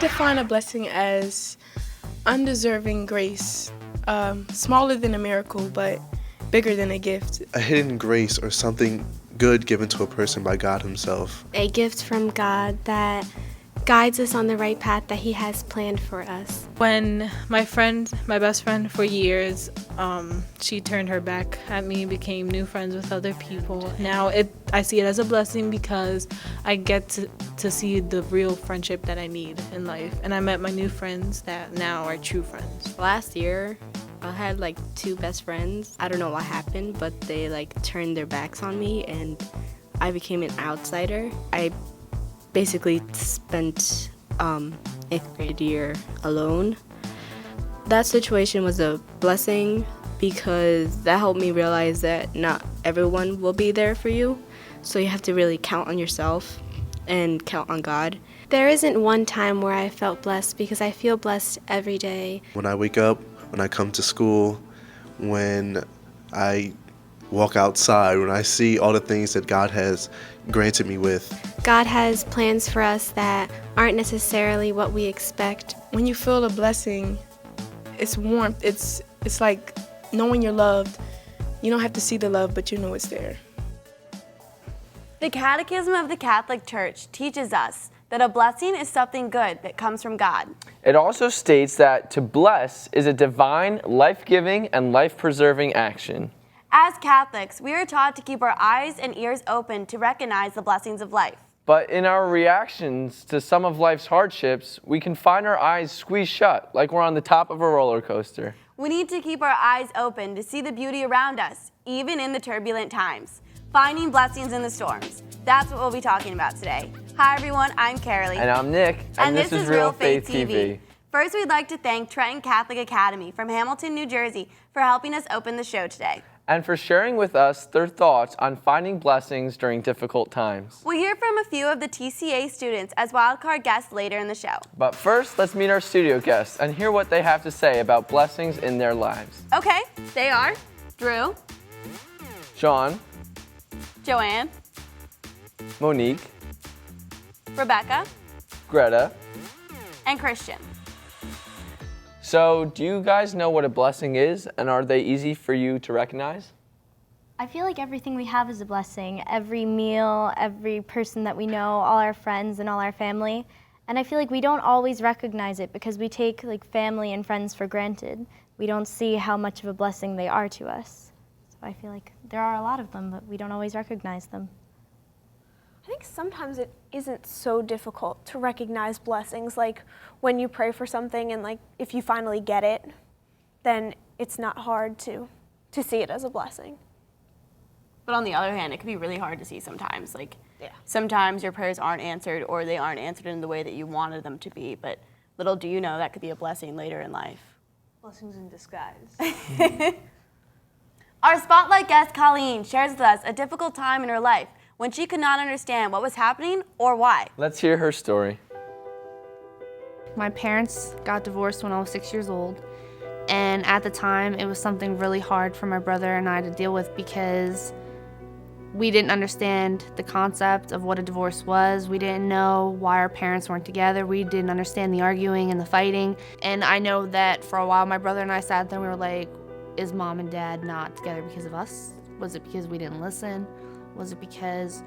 define a blessing as undeserving grace, smaller than a miracle, but bigger than a gift. A hidden grace or something good given to a person by God himself. A gift from God that guides us on the right path that he has planned for us. When my best friend for years, she turned her back at me, became new friends with other people. Now I see it as a blessing because I get to see the real friendship that I need in life. And I met my new friends that now are true friends. Last year, I had like 2 best friends. I don't know what happened, but they like turned their backs on me and I became an outsider. I basically spent 8th grade year alone. That situation was a blessing because that helped me realize that not everyone will be there for you. So you have to really count on yourself and count on God. There isn't one time where I felt blessed because I feel blessed every day. When I wake up, when I come to school, when I walk outside, when I see all the things that God has granted me with. God has plans for us that aren't necessarily what we expect. When you feel a blessing, it's warmth. It's like knowing you're loved. You don't have to see the love, but you know it's there. The Catechism of the Catholic Church teaches us that a blessing is something good that comes from God. It also states that to bless is a divine, life-giving, and life-preserving action. As Catholics, we are taught to keep our eyes and ears open to recognize the blessings of life. But in our reactions to some of life's hardships, we can find our eyes squeezed shut, like we're on the top of a roller coaster. We need to keep our eyes open to see the beauty around us, even in the turbulent times. Finding blessings in the storms. That's what we'll be talking about today. Hi everyone, I'm Carolee. And I'm Nick, and this is Real Faith TV. First, we'd like to thank Trenton Catholic Academy from Hamilton, New Jersey for helping us open the show today. And for sharing with us their thoughts on finding blessings during difficult times. We'll hear from a few of the TCA students as wildcard guests later in the show. But first, let's meet our studio guests and hear what they have to say about blessings in their lives. Okay, they are Drew, Sean, Joanne, Monique, Rebecca, Greta, and Christian. So, do you guys know what a blessing is, and are they easy for you to recognize? I feel like everything we have is a blessing. Every meal, every person that we know, all our friends and all our family. And I feel like we don't always recognize it because we take like family and friends for granted. We don't see how much of a blessing they are to us. So I feel like there are a lot of them, but we don't always recognize them. I think sometimes it isn't so difficult to recognize blessings, like when you pray for something and like if you finally get it, then it's not hard to see it as a blessing. But on the other hand, it can be really hard to see sometimes. Sometimes your prayers aren't answered or they aren't answered in the way that you wanted them to be, but little do you know that could be a blessing later in life. Blessings in disguise. Our spotlight guest, Colleen, shares with us a difficult time in her life when she could not understand what was happening or why. Let's hear her story. My parents got divorced when I was 6 years old, and at the time it was something really hard for my brother and I to deal with because we didn't understand the concept of what a divorce was. We didn't know why our parents weren't together. We didn't understand the arguing and the fighting. And I know that for a while my brother and I sat there and we were like, is mom and dad not together because of us? Was it because we didn't listen? Was it because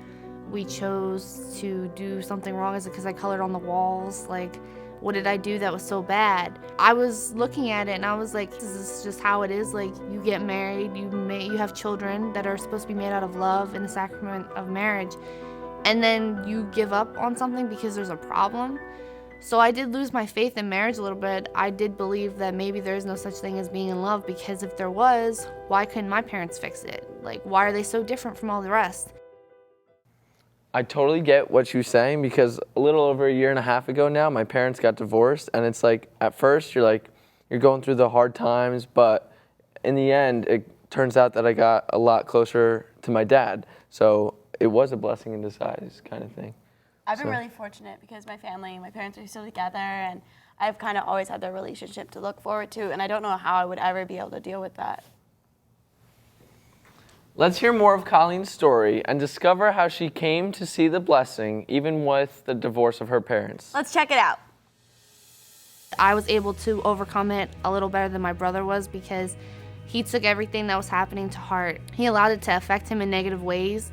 we chose to do something wrong? Is it because I colored on the walls? Like, what did I do that was so bad? I was looking at it and I was like, is this just how it is? Like, you get married, you have children that are supposed to be made out of love in the sacrament of marriage, and then you give up on something because there's a problem. So I did lose my faith in marriage a little bit. I did believe that maybe there is no such thing as being in love, because if there was, why couldn't my parents fix it? Like, why are they so different from all the rest? I totally get what you're saying, because a little over a year and a half ago now, my parents got divorced, and it's like, at first you're going through the hard times, but in the end, it turns out that I got a lot closer to my dad. So it was a blessing in disguise kind of thing. I've been really fortunate because my parents are still together, and I've kind of always had their relationship to look forward to, and I don't know how I would ever be able to deal with that. Let's hear more of Colleen's story and discover how she came to see the blessing even with the divorce of her parents. Let's check it out. I was able to overcome it a little better than my brother was because he took everything that was happening to heart. He allowed it to affect him in negative ways,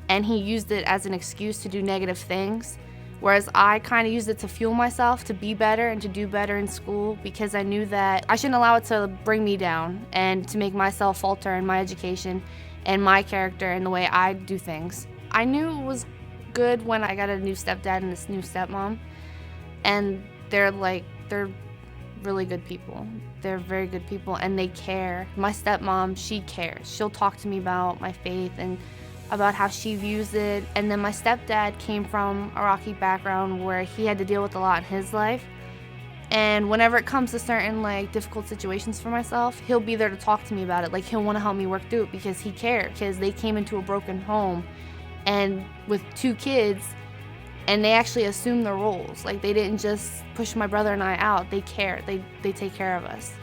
and he used it as an excuse to do negative things. Whereas I kind of used it to fuel myself to be better and to do better in school because I knew that I shouldn't allow it to bring me down and to make myself falter in my education and my character and the way I do things. I knew it was good when I got a new stepdad and this new stepmom, and they're really good people. They're very good people and they care. My stepmom, she cares. She'll talk to me about my faith and about how she views it. And then my stepdad came from a rocky background where he had to deal with a lot in his life. And whenever it comes to certain difficult situations for myself, he'll be there to talk to me about it. He'll want to help me work through it because he cared, because they came into a broken home and with 2 kids, and they actually assumed their roles. They didn't just push my brother and I out. They care. They take care of us.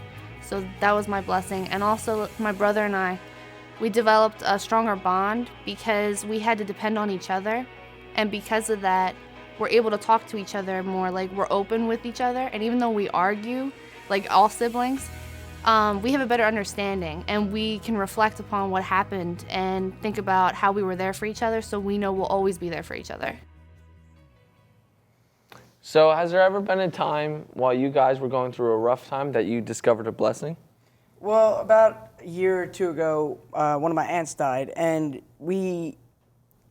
So that was my blessing. And also my brother and I, we developed a stronger bond because we had to depend on each other. And because of that, we're able to talk to each other more. We're open with each other. And even though we argue, all siblings, we have a better understanding. And we can reflect upon what happened and think about how we were there for each other, so we know we'll always be there for each other. So has there ever been a time while you guys were going through a rough time that you discovered a blessing? Well, about a year or 2 ago, one of my aunts died, and we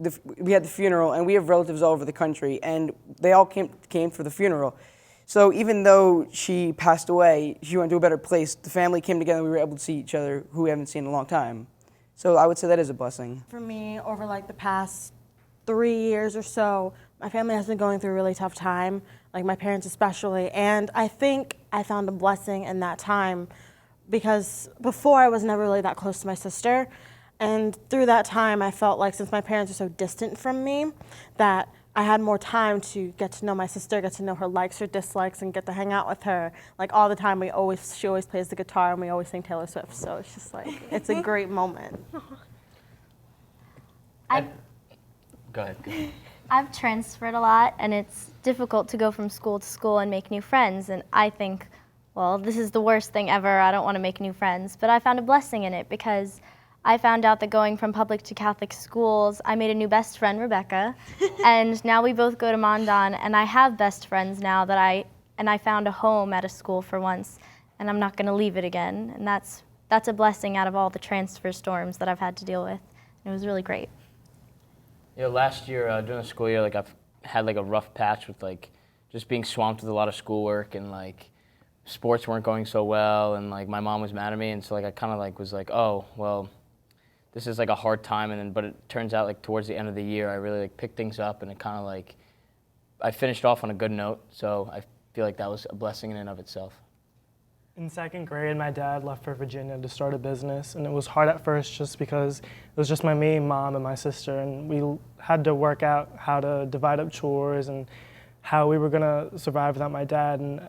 had the funeral, and we have relatives all over the country, and they all came for the funeral. So even though she passed away, she went to a better place. The family came together, and we were able to see each other, who we haven't seen in a long time. So I would say that is a blessing. For me, over the past 3 years or so, my family has been going through a really tough time, my parents especially, and I think I found a blessing in that time because before I was never really that close to my sister, and through that time I felt since my parents are so distant from me, that I had more time to get to know my sister, get to know her likes, her dislikes, and get to hang out with her. All the time, she always plays the guitar, and we always sing Taylor Swift, so it's just it's a great moment. Go ahead. I've transferred a lot, and it's difficult to go from school to school and make new friends. And I think, well, this is the worst thing ever. I don't want to make new friends. But I found a blessing in it because I found out that going from public to Catholic schools, I made a new best friend, Rebecca. And now we both go to Mondon, and I have best friends now that I found a home at a school for once, and I'm not going to leave it again. And that's a blessing out of all the transfer storms that I've had to deal with. And it was really great. Last year during the school year, I've had a rough patch with just being swamped with a lot of schoolwork, and sports weren't going so well, and my mom was mad at me, and so I kind of was oh well, this is a hard time, and then but it turns out towards the end of the year I really picked things up, and it kind of I finished off on a good note, so I feel that was a blessing in and of itself. In 2nd grade, my dad left for Virginia to start a business, and it was hard at first just because it was just me, mom, and my sister, and we had to work out how to divide up chores and how we were going to survive without my dad. And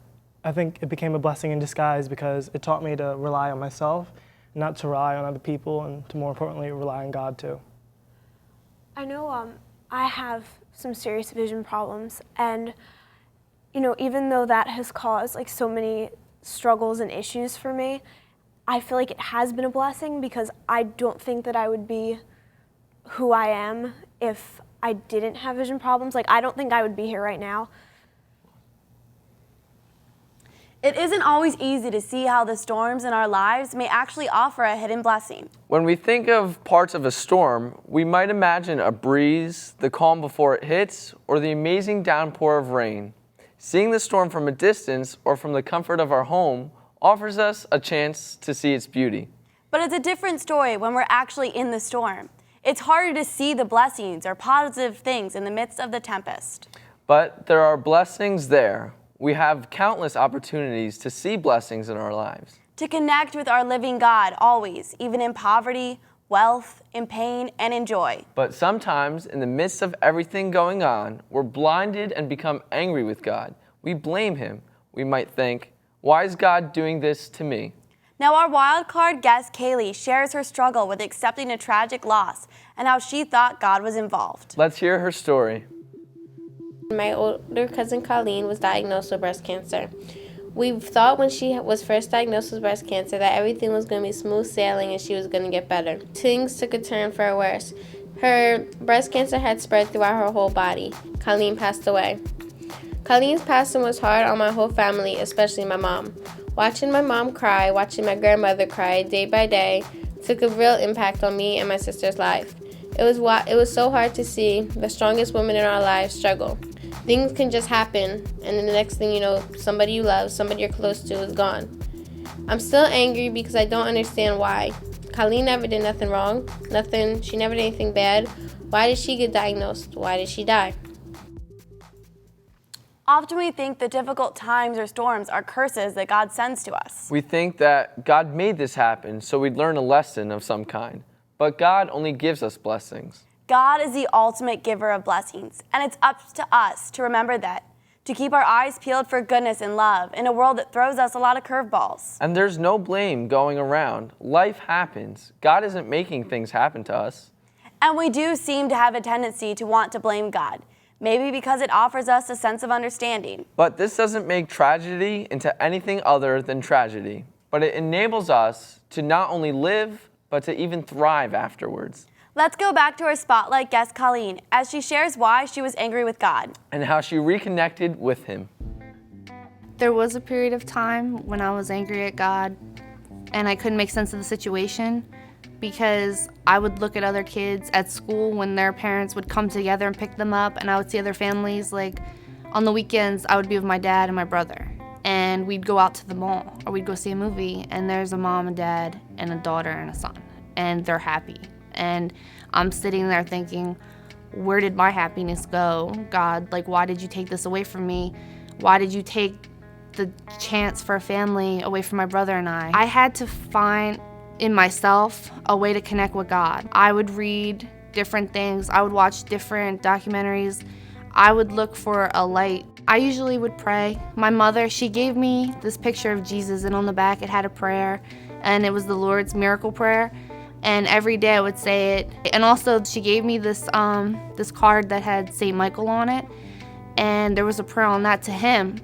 I think it became a blessing in disguise because it taught me to rely on myself, not to rely on other people, and to more importantly, rely on God too. I know I have some serious vision problems, and even though that has caused so many struggles and issues for me, I feel it has been a blessing because I don't think that I would be who I am if I didn't have vision problems. I don't think I would be here right now. It isn't always easy to see how the storms in our lives may actually offer a hidden blessing. When we think of parts of a storm, we might imagine a breeze, the calm before it hits, or the amazing downpour of rain. Seeing the storm from a distance or from the comfort of our home offers us a chance to see its beauty. But it's a different story when we're actually in the storm. It's harder to see the blessings or positive things in the midst of the tempest. But there are blessings there. We have countless opportunities to see blessings in our lives. To connect with our living God always, even in poverty, wealth, in pain, and in joy. But sometimes, in the midst of everything going on, we're blinded and become angry with God. We blame Him. We might think, why is God doing this to me? Now our wildcard guest, Kaylee, shares her struggle with accepting a tragic loss and how she thought God was involved. Let's hear her story. My older cousin Colleen was diagnosed with breast cancer. We thought when she was first diagnosed with breast cancer that everything was going to be smooth sailing and she was going to get better. Things took a turn for worse. Her breast cancer had spread throughout her whole body. Colleen passed away. Colleen's passing was hard on my whole family, especially my mom. Watching my mom cry, watching my grandmother cry day by day took a real impact on me and my sister's life. It was so hard to see the strongest woman in our lives struggle. Things can just happen, and then the next thing you know, somebody you love, somebody you're close to is gone. I'm still angry because I don't understand why. Colleen never did nothing wrong. She never did anything bad. Why did she get diagnosed? Why did she die? Often we think that difficult times or storms are curses that God sends to us. We think that God made this happen so we'd learn a lesson of some kind. But God only gives us blessings. God is the ultimate giver of blessings, and it's up to us to remember that, to keep our eyes peeled for goodness and love in a world that throws us a lot of curveballs. And there's no blame going around. Life happens. God isn't making things happen to us. And we do seem to have a tendency to want to blame God, maybe because it offers us a sense of understanding. But this doesn't make tragedy into anything other than tragedy. But it enables us to not only live, but to even thrive afterwards. Let's go back to our spotlight guest, Colleen, as she shares why she was angry with God. And how she reconnected with him. There was a period of time when I was angry at God and I couldn't make sense of the situation because I would look at other kids at school when their parents would come together and pick them up, and I would see other families. Like on the weekends, I would be with my dad and my brother, and we'd go out to the mall or we'd go see a movie, and there's a mom and dad and a daughter and a son, and they're happy. And I'm sitting there thinking, where did my happiness go? God, like, why did you take this away from me? Why did you take the chance for a family away from my brother and I? I had to find in myself a way to connect with God. I would read different things. I would watch different documentaries. I would look for a light. I usually would pray. My mother, she gave me this picture of Jesus, and on the back it had a prayer, and it was the Lord's miracle prayer. And every day I would say it. And also she gave me this this card that had St. Michael on it, and there was a prayer on that to him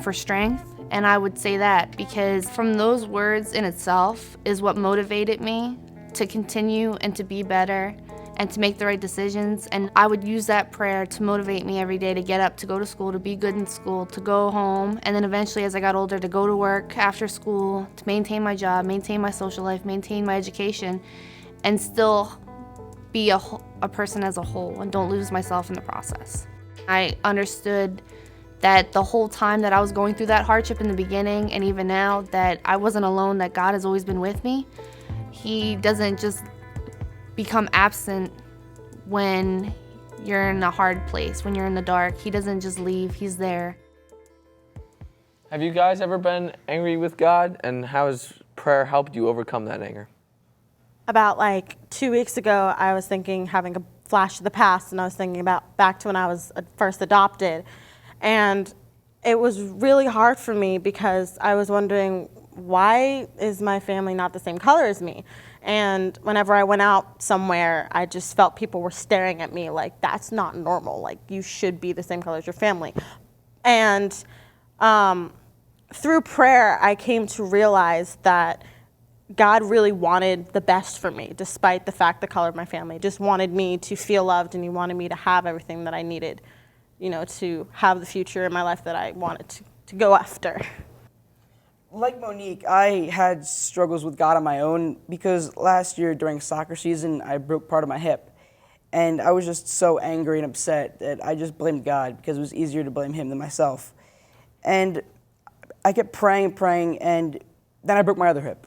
for strength. And I would say that because from those words in itself is what motivated me to continue and to be better and to make the right decisions. And I would use that prayer to motivate me every day to get up, to go to school, to be good in school, to go home, and then eventually as I got older to go to work after school, to maintain my job, maintain my social life, maintain my education, and still be a person as a whole and don't lose myself in the process. I understood that the whole time that I was going through that hardship in the beginning and even now, that I wasn't alone, that God has always been with me. He doesn't just become absent when you're in a hard place, when you're in the dark. He doesn't just leave, he's there. Have you guys ever been angry with God, and how has prayer helped you overcome that anger? About like 2 weeks ago, I was thinking, having a flash of the past, and I was thinking about back to when I was first adopted. And it was really hard for me because I was wondering, why is my family not the same color as me? And whenever I went out somewhere, I just felt people were staring at me like, that's not normal. Like, you should be the same color as your family. And through prayer, I came to realize that God really wanted the best for me, despite the fact the color of my family. Just wanted me to feel loved, and he wanted me to have everything that I needed, you know, to have the future in my life that I wanted to go after. Like Monique, I had struggles with God on my own because last year during soccer season, I broke part of my hip. And I was just so angry and upset that I just blamed God because it was easier to blame him than myself. And I kept praying and praying, and then I broke my other hip.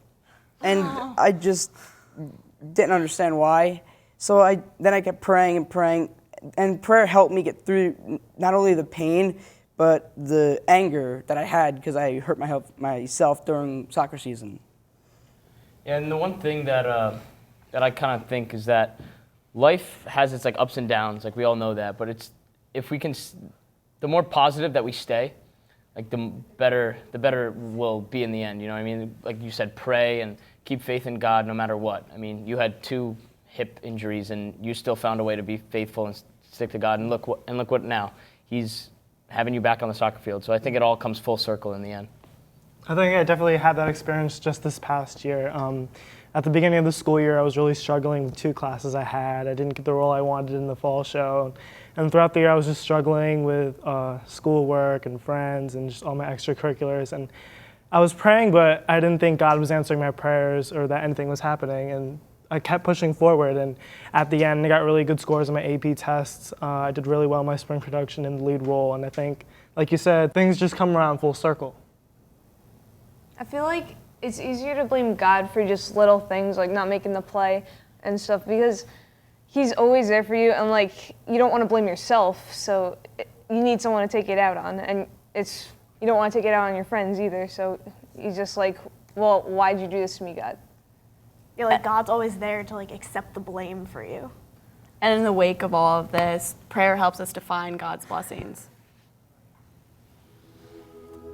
And I just didn't understand why. So then I kept praying and praying, and prayer helped me get through not only the pain, but the anger that I had because I hurt myself during soccer season. Yeah, and the one thing that I kind of think is that life has its like ups and downs, like we all know that. But it's the more positive that we stay, like the better we'll be in the end. You know what I mean? Like you said, pray and keep faith in God no matter what. I mean, you had 2 hip injuries and you still found a way to be faithful and stick to God. And look what now. He's having you back on the soccer field. So I think it all comes full circle in the end. I think I definitely had that experience just this past year. At the beginning of the school year, I was really struggling with 2 classes I had. I didn't get the role I wanted in the fall show. And throughout the year, I was just struggling with schoolwork and friends and just all my extracurriculars. And I was praying, but I didn't think God was answering my prayers or that anything was happening. And I kept pushing forward. And at the end, I got really good scores on my AP tests. I did really well in my spring production in the lead role. And I think, like you said, things just come around full circle. I feel like it's easier to blame God for just little things like not making the play and stuff because he's always there for you, and like you don't want to blame yourself, so you need someone to take it out on, and you don't want to take it out on your friends either, so he's just like, well, why'd you do this to me, God? Yeah, like God's always there to like accept the blame for you. And in the wake of all of this, prayer helps us to find God's blessings.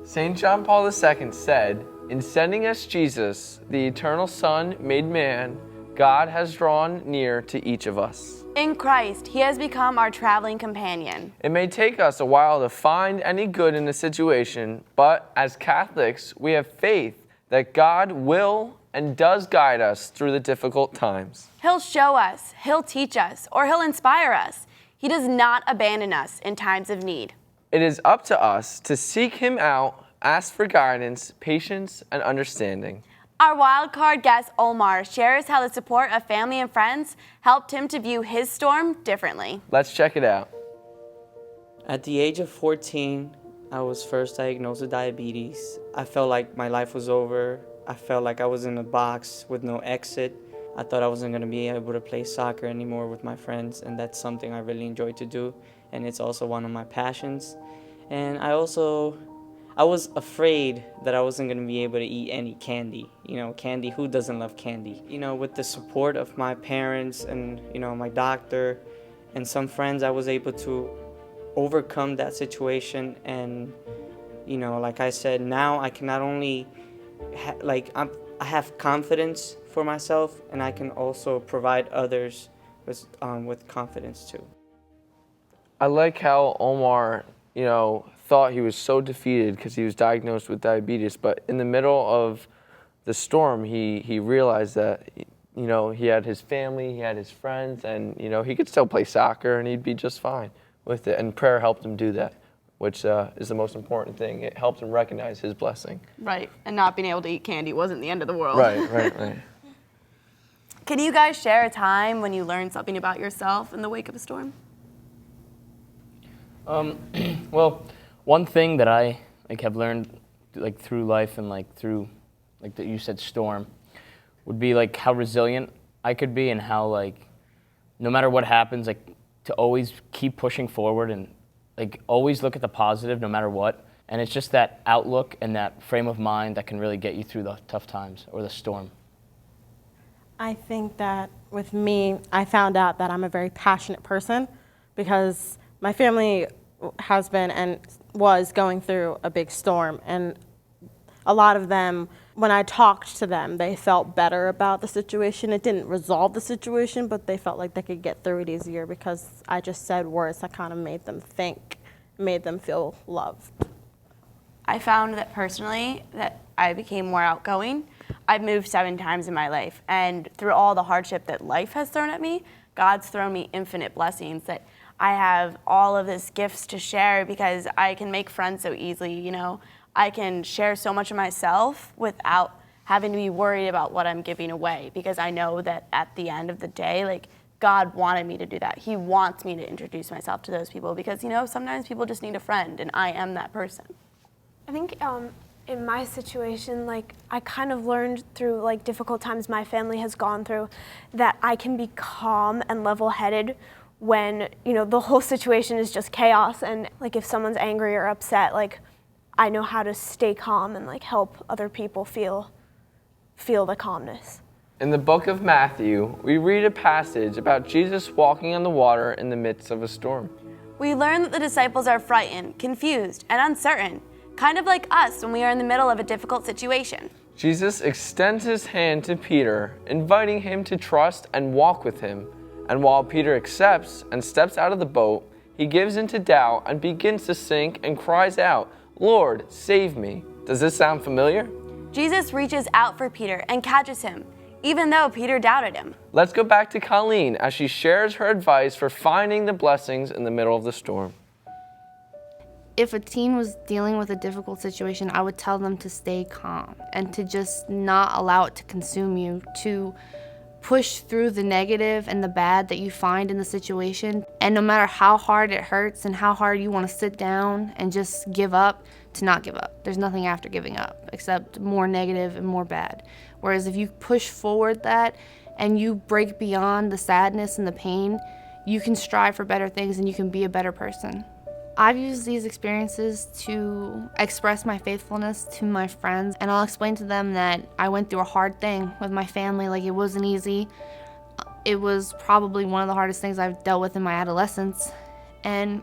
St. John Paul II said, "In sending us Jesus, the eternal Son made man, God has drawn near to each of us. In Christ, he has become our traveling companion. It may take us a while to find any good in a situation, but as Catholics, we have faith that God will and does guide us through the difficult times. He'll show us, he'll teach us, or he'll inspire us. He does not abandon us in times of need. It is up to us to seek him out, ask for guidance, patience, and understanding." Our wildcard guest, Omar, shares how the support of family and friends helped him to view his storm differently. Let's check it out. At the age of 14, I was first diagnosed with diabetes. I felt like my life was over. I felt like I was in a box with no exit. I thought I wasn't going to be able to play soccer anymore with my friends, and that's something I really enjoy to do, and it's also one of my passions. And I was afraid that I wasn't going to be able to eat any candy. You know, candy, who doesn't love candy? You know, with the support of my parents and, you know, my doctor and some friends, I was able to overcome that situation. And, you know, like I said, now I can not only, I have confidence for myself, and I can also provide others with confidence too. I like how Omar, thought he was so defeated because he was diagnosed with diabetes, but in the middle of the storm, he realized that, he had his family, he had his friends, and, he could still play soccer and he'd be just fine with it. And prayer helped him do that, which is the most important thing. It helped him recognize his blessing. Right, and not being able to eat candy wasn't the end of the world. Right. Can you guys share a time when you learned something about yourself in the wake of a storm? Well, one thing that I have learned through life and through that you said storm would be how resilient I could be, and how no matter what happens, to always keep pushing forward and always look at the positive no matter what. And it's just that outlook and that frame of mind that can really get you through the tough times or the storm. I think that with me, I found out that I'm a very passionate person because my family has been and was going through a big storm, and a lot of them, when I talked to them, they felt better about the situation. It didn't resolve the situation, but they felt like they could get through it easier because I just said words that kind of made them think, made them feel loved. I found that personally that I became more outgoing. I've moved 7 times in my life, and through all the hardship that life has thrown at me, God's thrown me infinite blessings, that I have all of these gifts to share because I can make friends so easily, I can share so much of myself without having to be worried about what I'm giving away, because I know that at the end of the day, God wanted me to do that. He wants me to introduce myself to those people because, sometimes people just need a friend, and I am that person. I think in my situation, I kind of learned through difficult times my family has gone through that I can be calm and level-headed when, the whole situation is just chaos, and if someone's angry or upset, I know how to stay calm and help other people feel the calmness. In the book of Matthew, we read a passage about Jesus walking on the water in the midst of a storm. We learn that the disciples are frightened, confused, and uncertain, kind of like us when we are in the middle of a difficult situation. Jesus extends his hand to Peter, inviting him to trust and walk with him. And while Peter accepts and steps out of the boat, he gives into doubt and begins to sink and cries out, "Lord, save me." Does this sound familiar? Jesus reaches out for Peter and catches him, even though Peter doubted him. Let's go back to Colleen as she shares her advice for finding the blessings in the middle of the storm. If a teen was dealing with a difficult situation, I would tell them to stay calm and to just not allow it to consume you, to push through the negative and the bad that you find in the situation. And no matter how hard it hurts and how hard you want to sit down and just give up, to not give up. There's nothing after giving up except more negative and more bad. Whereas if you push forward that and you break beyond the sadness and the pain, you can strive for better things and you can be a better person. I've used these experiences to express my faithfulness to my friends, and I'll explain to them that I went through a hard thing with my family. Like, it wasn't easy. It was probably one of the hardest things I've dealt with in my adolescence. And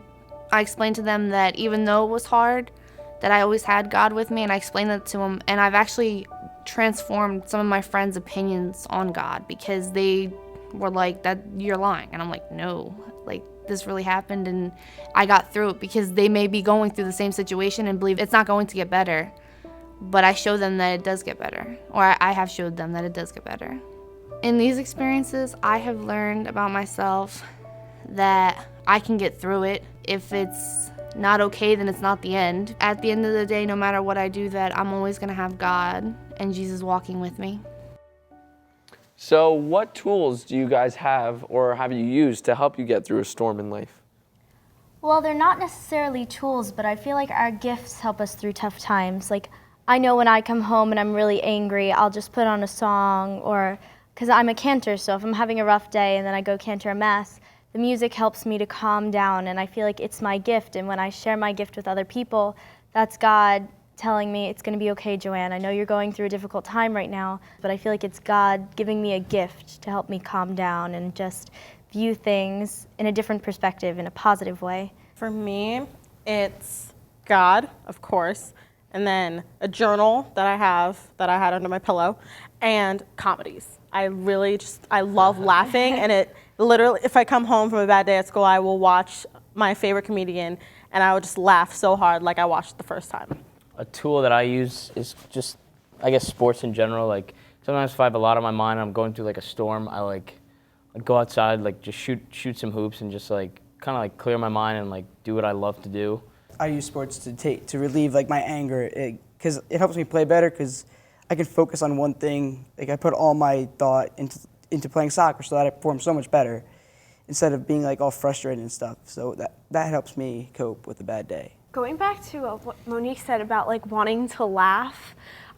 I explained to them that even though it was hard, that I always had God with me, and I explained that to them. And I've actually transformed some of my friends' opinions on God, because they were like, "That you're lying." And I'm like, "No, like, this really happened and I got through it," because they may be going through the same situation and believe it's not going to get better. But I show them that it does get better, or I have showed them that it does get better. In these experiences, I have learned about myself that I can get through it. If it's not okay, then it's not the end. At the end of the day, no matter what I do, that I'm always going to have God and Jesus walking with me. So what tools do you guys have or have you used to help you get through a storm in life? Well, they're not necessarily tools, but I feel like our gifts help us through tough times. Like, I know when I come home and I'm really angry, I'll just put on a song, or because I'm a cantor, so if I'm having a rough day and then I go cantor a mass, the music helps me to calm down, and I feel like it's my gift. And when I share my gift with other people, that's God telling me, "It's going to be okay, Joanne. I know you're going through a difficult time right now," but I feel like it's God giving me a gift to help me calm down and just view things in a different perspective, in a positive way. For me, it's God, of course, and then a journal that I had under my pillow, and comedies. I love laughing, and it literally, if I come home from a bad day at school, I will watch my favorite comedian, and I will just laugh so hard like I watched it the first time. A tool that I use is just, I guess, sports in general. Like, sometimes if I have a lot on my mind and I'm going through like a storm, I go outside, like just shoot some hoops and just like kind of like clear my mind and like do what I love to do. I use sports to relieve like my anger, because it helps me play better, because I can focus on one thing. Like, I put all my thought into playing soccer, so that I perform so much better instead of being like all frustrated and stuff. So that helps me cope with a bad day. Going back to what Monique said about like wanting to laugh,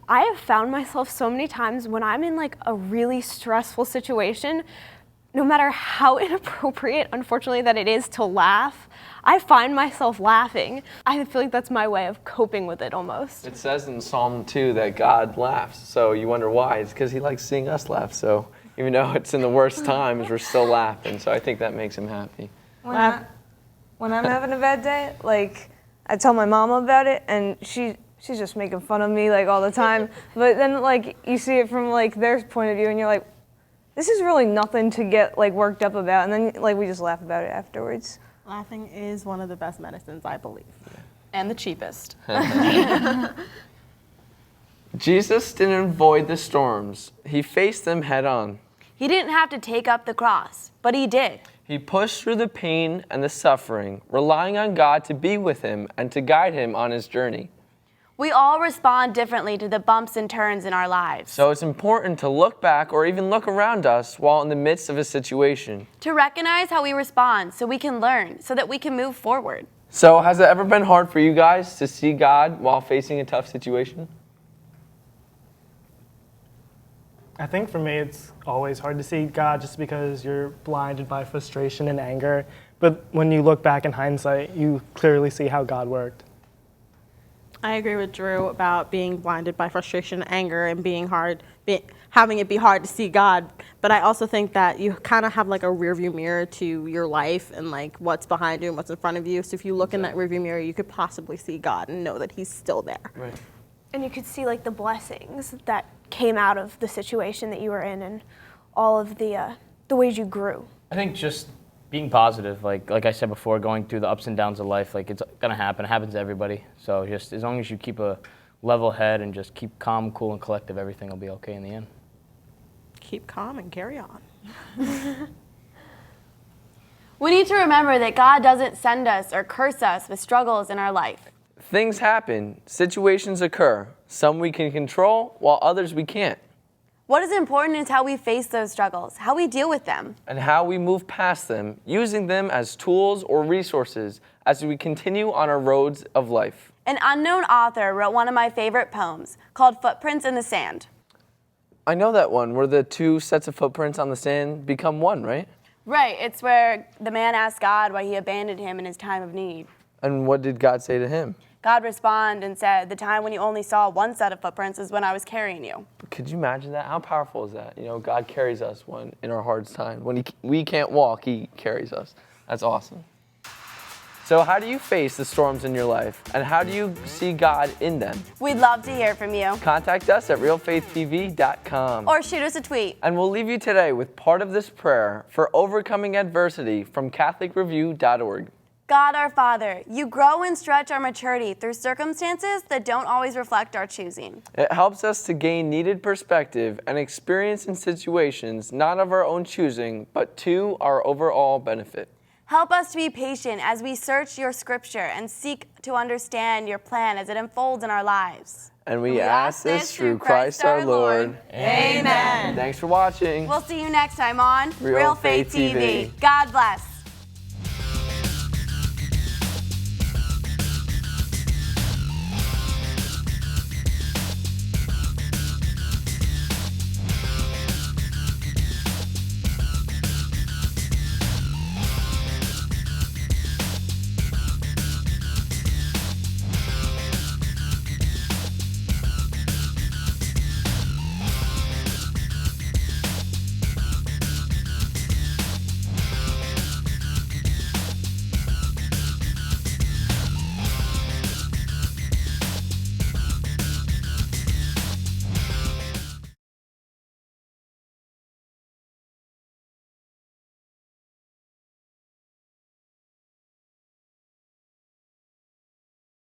I have found myself so many times when I'm in like a really stressful situation, no matter how inappropriate, unfortunately, that it is to laugh, I find myself laughing. I feel like that's my way of coping with it almost. It says in Psalm 2 that God laughs, so you wonder why. It's because he likes seeing us laugh, so even though it's in the worst times, we're still laughing, so I think that makes him happy. When I'm having a bad day, like, I tell my mom about it, and she's just making fun of me like all the time. But then like you see it from like their point of view, and you're like, this is really nothing to get like worked up about. And then like we just laugh about it afterwards. Laughing is one of the best medicines, I believe. Yeah. And the cheapest. Jesus didn't avoid the storms. He faced them head on. He didn't have to take up the cross, but he did. He pushed through the pain and the suffering, relying on God to be with him and to guide him on his journey. We all respond differently to the bumps and turns in our lives. So it's important to look back or even look around us while in the midst of a situation. To recognize how we respond so we can learn, so that we can move forward. So has it ever been hard for you guys to see God while facing a tough situation? I think for me it's always hard to see God just because you're blinded by frustration and anger. But when you look back in hindsight, you clearly see how God worked. I agree with Drew about being blinded by frustration and anger and having it be hard to see God. But I also think that you kind of have like a rearview mirror to your life and like what's behind you and what's in front of you. So if you look in that rearview mirror, you could possibly see God and know that he's still there. Right. And you could see like the blessings that came out of the situation that you were in and all of the ways you grew. I think just being positive, like I said before, going through the ups and downs of life, like it's gonna happen. It happens to everybody. So just as long as you keep a level head and just keep calm, cool, and collective. Everything will be okay in the end. Keep calm and carry on. We need to remember that God doesn't send us or curse us with struggles in our life. Things happen, situations occur. Some we can control, while others we can't. What is important is how we face those struggles, how we deal with them. And how we move past them, using them as tools or resources as we continue on our roads of life. An unknown author wrote one of my favorite poems called Footprints in the Sand. I know that one, where the two sets of footprints on the sand become one, right? Right, it's where the man asked God why he abandoned him in his time of need. And what did God say to him? God responded and said, the time when you only saw one set of footprints is when I was carrying you. Could you imagine that? How powerful is that? You know, God carries us when in our hardest time. When we can't walk, He carries us. That's awesome. So how do you face the storms in your life? And how do you see God in them? We'd love to hear from you. Contact us at realfaithtv.com. Or shoot us a tweet. And we'll leave you today with part of this prayer for overcoming adversity from CatholicReview.org. God our Father, you grow and stretch our maturity through circumstances that don't always reflect our choosing. It helps us to gain needed perspective and experience in situations not of our own choosing, but to our overall benefit. Help us to be patient as we search your scripture and seek to understand your plan as it unfolds in our lives. And we ask this through Christ our Lord. Amen. Thanks for watching. We'll see you next time on Real Faith TV. God bless.